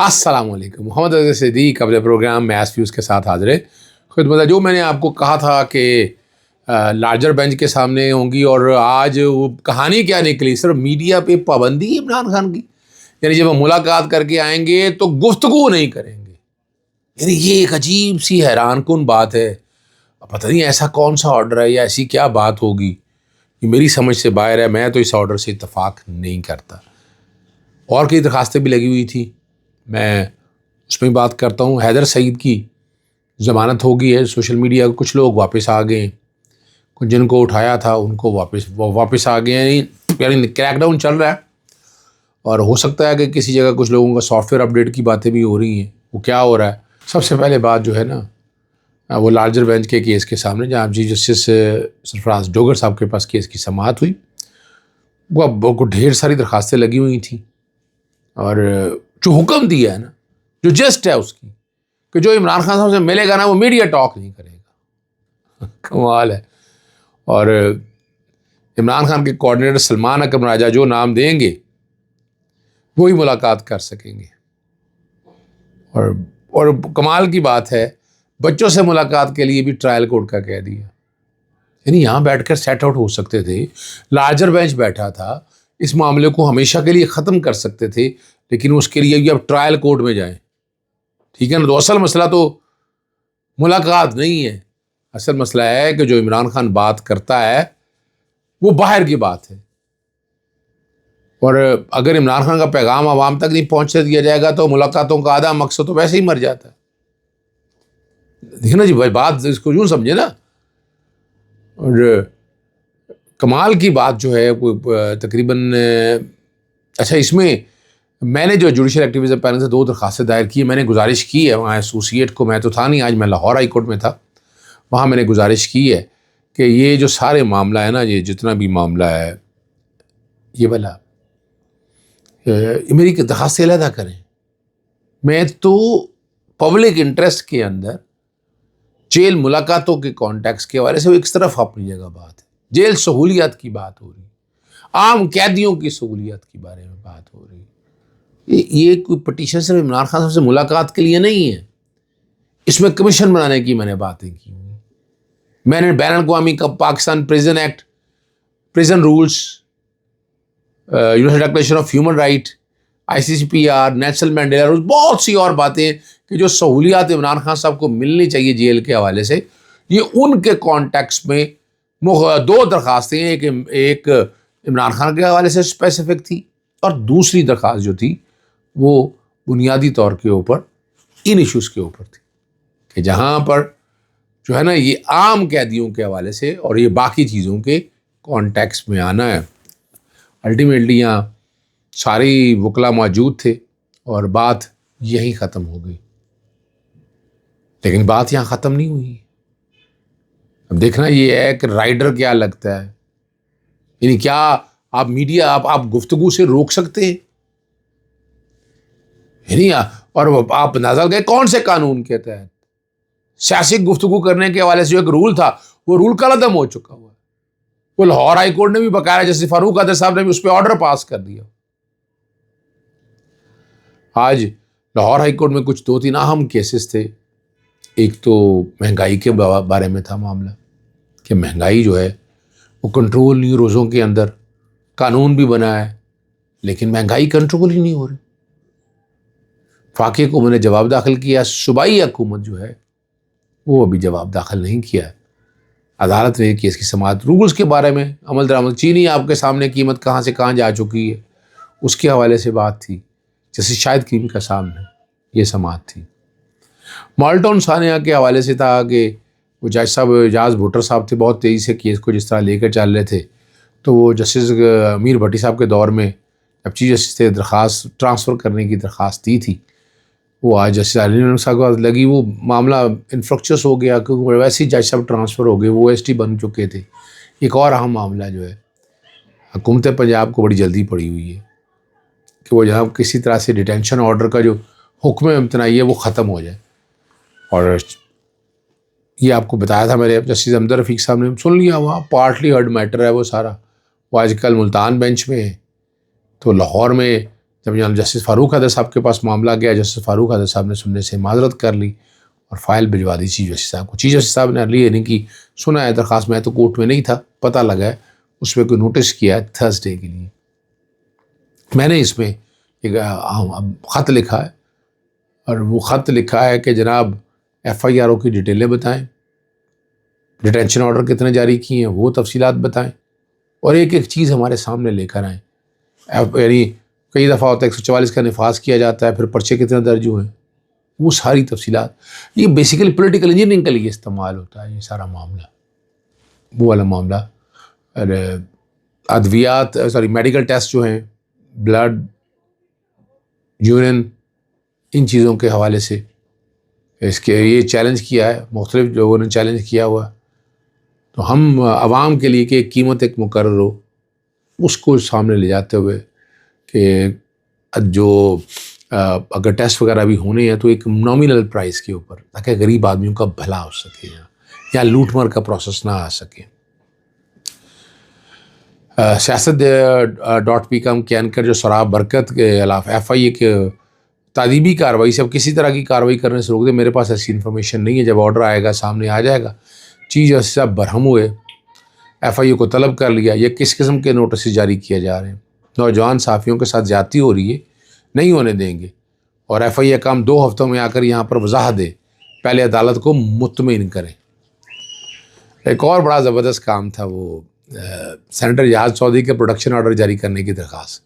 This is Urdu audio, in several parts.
السلام علیکم. محمد رضا صدیق اپنے پروگرام میث ویوز کے ساتھ حاضر ہے. خدمت جو میں نے آپ کو کہا تھا کہ لارجر بینچ کے سامنے ہوں گی، اور آج وہ کہانی کیا نکلی، صرف میڈیا پہ پابندی عمران خان کی. یعنی جب ہم ملاقات کر کے آئیں گے تو گفتگو نہیں کریں گے. یعنی یہ ایک عجیب سی حیران کن بات ہے. پتہ نہیں ایسا کون سا آرڈر ہے یا ایسی کیا بات ہوگی، یہ میری سمجھ سے باہر ہے. میں تو اس آرڈر سے اتفاق نہیں کرتا. اور کئی درخواستیں بھی لگی ہوئی تھی، میں اس میں بات کرتا ہوں. حیدر سعید کی ضمانت ہو گئی ہے. سوشل میڈیا کے کچھ لوگ واپس آ گئے، جن کو اٹھایا تھا ان کو واپس آ گئے ہیں. یعنی کریک ڈاؤن چل رہا ہے، اور ہو سکتا ہے کہ کسی جگہ کچھ لوگوں کا سافٹ ویئر اپڈیٹ کی باتیں بھی ہو رہی ہیں. وہ کیا ہو رہا ہے؟ سب سے پہلے بات جو ہے نا، وہ لارجر بینچ کے کیس کے سامنے جہاں چیف جسٹس سرفراز ڈوگر صاحب کے پاس کیس کی سماعت ہوئی، وہ ڈھیر ساری درخواستیں لگی ہوئی تھیں. اور جو حکم دیا ہے نا، جو جسٹ ہے اس کی، کہ جو عمران خان صاحب سے ملے گا نا وہ میڈیا ٹاک نہیں کرے گا. کمال ہے. اور عمران خان کے کوآرڈینیٹر سلمان اکرم راجہ جو نام دیں گے وہی ملاقات کر سکیں گے. اور کمال کی بات ہے، بچوں سے ملاقات کے لیے بھی ٹرائل کورٹ کا کہہ دیا. یعنی یہاں بیٹھ کر سیٹ آؤٹ ہو سکتے تھے. لارجر بینچ بیٹھا تھا، اس معاملے کو ہمیشہ کے لیے ختم کر سکتے تھے، لیکن اس کے لیے بھی اب ٹرائل کورٹ میں جائیں. ٹھیک ہے نا. تو اصل مسئلہ تو ملاقات نہیں ہے. اصل مسئلہ ہے کہ جو عمران خان بات کرتا ہے وہ باہر کی بات ہے. اور اگر عمران خان کا پیغام عوام تک نہیں پہنچنے دیا جائے گا تو ملاقاتوں کا آدھا مقصد تو ویسے ہی مر جاتا ہے. دیکھیں نا جی بھائی، بات اس کو یوں سمجھے نا. اور کمال کی بات جو ہے وہ تقریباً اچھا، اس میں نے جو جوڈیشل ایکٹیویزم پینل سے 2 درخواستیں دائر کی. میں نے گزارش کی ہے وہاں ایسوسیٹ کو، میں تو تھا نہیں آج، میں لاہور ہائی کورٹ میں تھا. وہاں میں نے گزارش کی ہے کہ یہ جو سارے معاملہ ہے نا، یہ جتنا بھی معاملہ ہے، یہ والا میری درخواست علیحدہ کریں. میں تو پبلک انٹرسٹ کے اندر جیل ملاقاتوں کے کانٹیکس کے حوالے سے وہ ایک طرف اپنی جگہ بات ہے. جیل سہولیات کی بات ہو رہی ہے، عام قیدیوں کی سہولیات کے بارے میں بات ہو رہی ہے. یہ کوئی پٹیشن صرف عمران خان صاحب سے ملاقات کے لیے نہیں ہے. اس میں کمیشن بنانے کی میں نے باتیں کی. میں نے بین الاقوامی Pakistan prison act, prison rules, universal declaration of human right, ICCPR، national Mandela rules, بہت سی اور باتیں کہ جو سہولیات عمران خان صاحب کو ملنی چاہیے جیل کے حوالے سے، یہ ان کے کانٹیکس میں 2 درخواستیں. ایک عمران خان کے حوالے سے اسپیسیفک تھی، اور دوسری درخواست جو تھی وہ بنیادی طور کے اوپر ان ایشوز کے اوپر تھی کہ جہاں پر جو ہے نا یہ عام قیدیوں کے حوالے سے اور یہ باقی چیزوں کے کانٹیکس میں آنا ہے. الٹیمیٹلی یہاں ساری وکلا موجود تھے اور بات یہیں ختم ہو گئی. لیکن بات یہاں ختم نہیں ہوئی. اب دیکھنا یہ ہے کہ رائڈر کیا لگتا ہے. یعنی کیا آپ میڈیا آپ گفتگو سے روک سکتے ہیں؟ یعنی اور آپ اندازہ لگائیں کون سے قانون کے تحت سیاسی گفتگو کرنے کے حوالے سے جو ایک رول تھا، وہ رول کل عدم ہو چکا ہوا ہے. وہ لاہور ہائی کورٹ نے بھی بقایا، جیسے فاروق قادر صاحب نے بھی اس پہ آرڈر پاس کر دیا. آج لاہور ہائی کورٹ میں کچھ 2-3 اہم کیسز تھے. ایک تو مہنگائی کے بارے میں تھا معاملہ کہ مہنگائی جو ہے وہ کنٹرول نہیں، روزوں کے اندر قانون بھی بنا ہے لیکن مہنگائی کنٹرول ہی نہیں ہو رہی. فاقے کو میں نے جواب داخل کیا، صوبائی حکومت جو ہے وہ ابھی جواب داخل نہیں کیا ہے. عدالت نے کیس کی سماعت، رولز کے بارے میں عمل درآمد، چینی آپ کے سامنے قیمت کہاں سے کہاں جا چکی ہے اس کے حوالے سے بات تھی، جیسے شاہد کریم کا سامنے یہ سماعت تھی. مالٹون ثانیہ کے حوالے سے تھا کہ وہ جج صاحب اعجاز بھٹر صاحب تھے، بہت تیزی سے کیس کو جس طرح لے کر چل رہے تھے. تو وہ جسٹس امیر بھٹی صاحب کے دور میں جب چیف جسٹس سے درخواست ٹرانسفر کرنے کی درخواست دی تھی، وہ آج جسٹس علی صاحب کو لگی، وہ معاملہ انفرکچس ہو گیا کیونکہ ویسے ہی جج صاحب ٹرانسفر ہو گئے، وہ OST بن چکے تھے. ایک اور اہم معاملہ جو ہے، حکومت پنجاب کو بڑی جلدی پڑی ہوئی ہے کہ وہ جناب کسی طرح سے ڈیٹینشن آرڈر کا جو حکم امتناعی ہے وہ ختم ہو جائے. اور یہ آپ کو بتایا تھا میں نے، جسٹس امجد رفیق صاحب نے سن لیا. وہاں پارٹلی ہرڈ میٹر ہے وہ سارا. وہ آج کل ملتان بینچ میں ہے، تو لاہور میں جب جناب جسٹس فاروق حیدر صاحب کے پاس معاملہ گیا، جسٹس فاروق حیدر صاحب نے سننے سے معذرت کر لی اور فائل بھجوا دی چیف جسٹس صاحب کو. چیف جسٹس صاحب نے لی نہیں کی، سنا ہے درخواست، میں تو کورٹ میں نہیں تھا، پتہ لگا ہے اس میں کوئی نوٹس کیا ہے تھرسڈے کے لیے. میں نے اس میں ایک خط لکھا ہے، اور وہ خط لکھا ہے کہ جناب ایف آئی آر او کی ڈیٹیلیں بتائیں، ڈیٹینشن آرڈر کتنے جاری کیے ہیں وہ تفصیلات بتائیں، اور ایک ایک چیز ہمارے سامنے لے کر آئیں. یعنی کئی دفعہ ہوتا ہے 144 کا نفاذ کیا جاتا ہے، پھر پرچے کتنے درج ہوئے ہیں، وہ ساری تفصیلات. یہ بیسیکلی پولیٹیکل انجینئرنگ کے لیے استعمال ہوتا ہے یہ سارا معاملہ. وہ والا معاملہ ادویات میڈیکل ٹیسٹ جو ہیں، بلڈ، یورین، ان چیزوں کے حوالے سے اس کے یہ چیلنج کیا ہے، مختلف لوگوں نے چیلنج کیا ہوا. تو ہم عوام کے لیے کہ ایک قیمت ایک مقرر ہو، اس کو سامنے لے جاتے ہوئے کہ جو اگر ٹیسٹ وغیرہ بھی ہونے ہیں تو ایک نامینل پرائز کے اوپر، تاکہ غریب آدمیوں کا بھلا ہو سکے یا لوٹ مار کا پروسیس نہ آ سکے. سیاست.pcom کے اینکر جو سراب برکت کے خلاف ایف آئی اے کے تعدیبی کارروائی سے اب کسی طرح کی کارروائی کرنے سے روک دے. میرے پاس ایسی انفارمیشن نہیں ہے، جب آرڈر آئے گا سامنے آ جائے گا. چیف جسٹس صاحب برہم ہوئے، ایف آئی اے کو طلب کر لیا. یہ کس قسم کے نوٹسز جاری کیے جا رہے ہیں؟ نوجوان صحافیوں کے ساتھ زیادتی ہو رہی ہے، نہیں ہونے دیں گے. اور ایف آئی اے کام 2 ہفتوں میں آ کر یہاں پر وضاحت دے، پہلے عدالت کو مطمئن کریں. ایک اور بڑا زبردست کام تھا، وہ سینیٹر یاز چودھری کے پروڈکشن آرڈر جاری کرنے کی درخواست،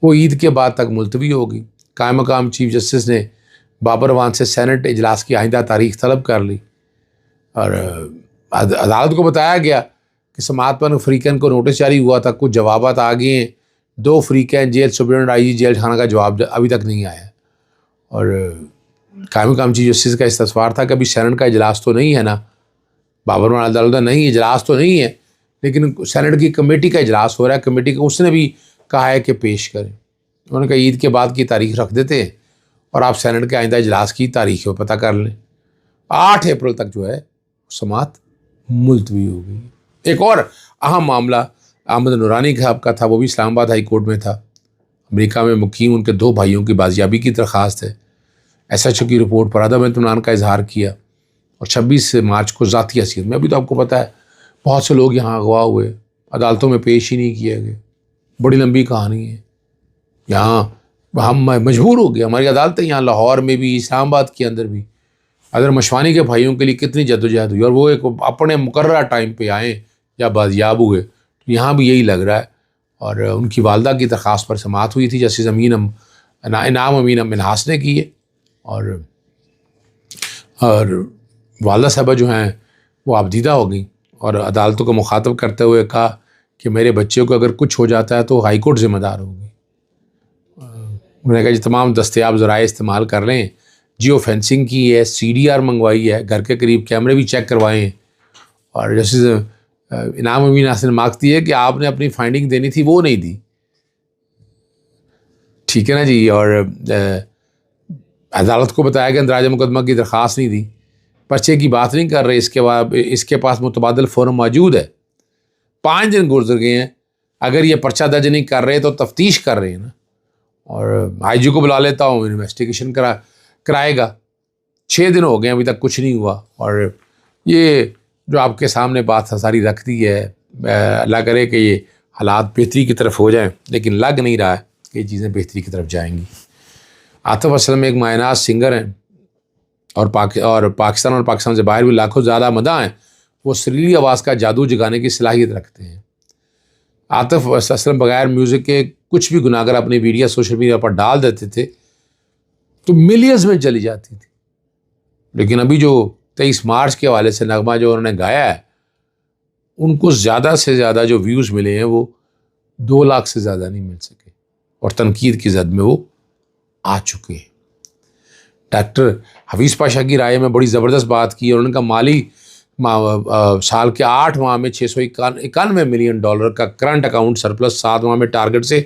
وہ عید کے بعد تک ملتوی ہوگی. قائم مقام چیف جسٹس نے بابر وان سے سینٹ اجلاس کی آئندہ تاریخ طلب کر لی، اور عدالت کو بتایا گیا کہ سماعت پر فریقین کو نوٹس جاری ہوا تھا، کچھ جوابات آ گئے ہیں. 2 فریقین جیل سپرنٹنڈنٹ آئی جی جیل خانہ کا جواب ابھی تک نہیں آیا. اور قائم مقام چیف جسٹس کا استفسار تھا کہ ابھی سینٹ کا اجلاس تو نہیں ہے نا، بابر وان عدالت نہیں اجلاس تو نہیں ہے، لیکن سینٹ کی کمیٹی کا اجلاس ہو رہا ہے، کمیٹی کا اس نے بھی کہا ہے کہ پیش کریں. انہوں نے کہا عید کے بعد کی تاریخ رکھ دیتے ہیں اور آپ سینٹ کے آئندہ اجلاس کی تاریخ کو پتہ کر لیں. 8 اپریل تک جو ہے سماعت ملتوی ہو گئی. ایک اور اہم معاملہ احمد نورانی صاحب کا تھا، وہ بھی اسلام آباد ہائی کورٹ میں تھا. امریکہ میں مقیم ان کے 2 بھائیوں کی بازیابی کی درخواست ہے. ایس ایچ او کی رپورٹ پر عدم اطمینان کا اظہار کیا، اور 26 مارچ کو ذاتی حیثیت میں، ابھی تو آپ کو پتہ ہے بہت سے لوگ یہاں اغوا ہوئے، عدالتوں میں پیش ہی نہیں کیے گئے. بڑی لمبی کہانی ہے. یہاں ہم مجبور ہو گئے، ہماری عدالتیں یہاں لاہور میں بھی، اسلام آباد کے اندر بھی. اگر مشوانی کے بھائیوں کے لیے کتنی جدوجہد ہوئی، اور وہ ایک اپنے مقررہ ٹائم پہ آئیں یا بازیاب ہوئے. تو یہاں بھی یہی لگ رہا ہے. اور ان کی والدہ کی درخواست پر سماعت ہوئی تھی، جسٹس انعام امین منہاس نے کی ہے. اور والدہ صاحبہ جو ہیں وہ آبدیدہ ہو گئیں، اور عدالتوں کو مخاطب کرتے ہوئے کہا کہ میرے بچے کو اگر کچھ ہو جاتا ہے تو ہائی کورٹ ذمہ دار ہوگی. انہوں نے کہا جی تمام دستیاب ذرائع استعمال کر لیں، جیو فینسنگ کی ہے، سی ڈی آر منگوائی ہے، گھر کے قریب کیمرے بھی چیک کروائے ہیں. اور جسٹس انعام امین نے مارکس دی ہے کہ آپ نے اپنی فائنڈنگ دینی تھی وہ نہیں دی. ٹھیک ہے نا جی. اور عدالت کو بتایا کہ اندراج مقدمہ کی درخواست نہیں دی، پرچے کی بات نہیں کر رہے، اس کے پاس متبادل فورم موجود ہے. 5 دن گزر گئے ہیں، اگر یہ پرچہ درج نہیں کر رہے تو تفتیش کر رہے ہیں نا. اور آئی جی کو بلا لیتا ہوں، انویسٹیگیشن کرائے گا. 6 دن ہو گئے ابھی تک کچھ نہیں ہوا. اور یہ جو آپ کے سامنے بات ساری رکھ دی ہے، اللہ کرے کہ یہ حالات بہتری کی طرف ہو جائیں، لیکن لگ نہیں رہا ہے کہ یہ چیزیں بہتری کی طرف جائیں گی. عاطف اسلم ایک مایہ ناز سنگر ہیں، اور پاکستان اور پاکستان سے باہر بھی لاکھوں زیادہ مداح ہیں. وہ سریلی آواز کا جادو جگانے کی صلاحیت رکھتے ہیں. عاطف اسلم بغیر میوزک کے کچھ بھی گناہ گر اپنی ویڈیو سوشل میڈیا پر ڈال دیتے تھے تو ملینز میں چلی جاتی تھی. لیکن ابھی جو 23 مارچ کے حوالے سے نغمہ جو انہوں نے گایا ہے، ان کو زیادہ سے زیادہ جو ویوز ملے ہیں وہ 2 لاکھ سے زیادہ نہیں مل سکے، اور تنقید کی زد میں وہ آ چکے ہیں. ڈاکٹر حفیظ پاشا کی رائے میں بڑی زبردست بات کی، اور ان کا مالی سال کے 8 ماہ میں $691 ملین کا کرنٹ اکاؤنٹ سرپلس، 7 ماہ میں ٹارگٹ سے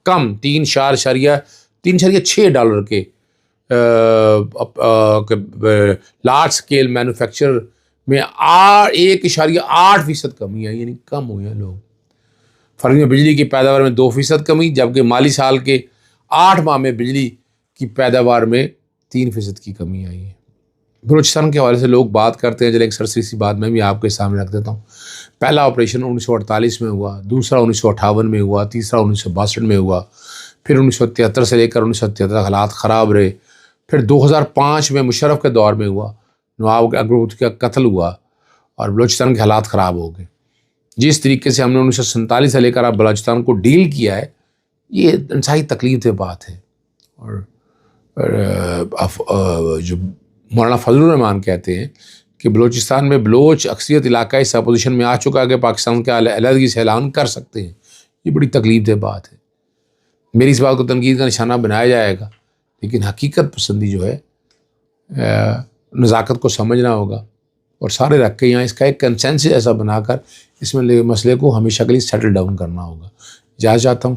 کم $3.6 کے لارج سکیل مینوفیکچر میں 1.8% کمی ہے، یعنی کم ہوئی ہے لوگ. فروری میں بجلی کی پیداوار میں 2% کمی، جبکہ مالی سال کے 8 ماہ میں بجلی کی پیداوار میں 3% کی کمی آئی ہے۔ بلوچستان کے حوالے سے لوگ بات کرتے ہیں، چلے ایک سرسری سی بات میں بھی آپ کے سامنے رکھ دیتا ہوں۔ پہلا آپریشن 1948 میں ہوا، دوسرا 1958 میں ہوا، تیسرا 1962 میں ہوا، پھر 1973 سے لے کر 1977 تک حالات خراب رہے، پھر 2005 میں مشرف کے دور میں ہوا، نواب اکبر کا قتل ہوا اور بلوچستان کے حالات خراب ہو گئے۔ جس طریقے سے ہم نے 1947 سے لے کر اب بلوچستان کو ڈیل کیا ہے، یہ انتہائی تکلیف دہ بات ہے۔ اور جو مولانا فضل الرحمان کہتے ہیں کہ بلوچستان میں بلوچ اکثریت علاقہ اس اپوزیشن میں آ چکا ہے کہ پاکستان کا علیحدگی سے اعلان کر سکتے ہیں، یہ بڑی تکلیف دہ بات ہے۔ میری اس بات کو تنقید کا نشانہ بنایا جائے گا، لیکن حقیقت پسندی جو ہے، نزاکت کو سمجھنا ہوگا اور سارے رکھ کے یہاں اس کا ایک کنسنسس ایسا بنا کر اس میں مسئلے کو ہمیشہ کے لیے سیٹل ڈاؤن کرنا ہوگا۔ اجازت چاہتا ہوں۔